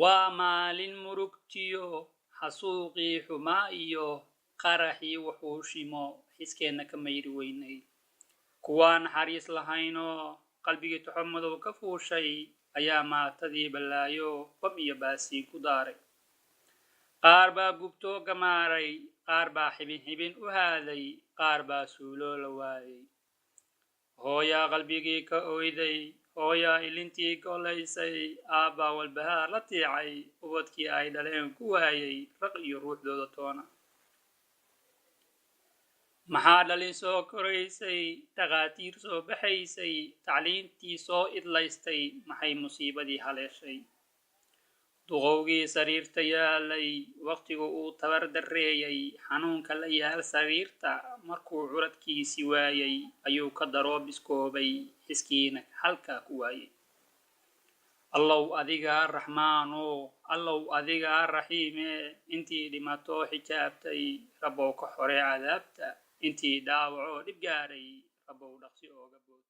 ومالين مركتيو حسوقي حمائيو qaraxii wuxuu shimo xiskeena ka mayri weynay kuwaan xariis lahayno qalbigii tuxumadu ka fuushay ayaa maatadii balaayo bam iyo baasi ku daaray qaar baa gubto gamaaray qaar baa xibin u haaday qaar baa suulo la waayay hooya qalbigii ka oyday hooya ilintii golaysay aabba walbahaar la tiicay ubadkii ay dhaleen ku waayay raq iyo ruuxdooda toona maxaa dhalin soo koraysay dhaqaatiir soo baxaysay tacliintii soo idlaystay maxay musiibadii haleeshay duqowgii sariirta yaalay waqtigu uu tabar dareeyay xanuunka la yaal sariirta markuu curadkiisi waayay ayuu ka daroo biskoobay xiskiina halkaa ku waayay allow adigaa raxmaano allow adigaa raxiime intii dhimato xijaabtay rabbow ka xoree cadaabta intii dhaawaco dhib gaaray rabbow dhaqsi ooga bood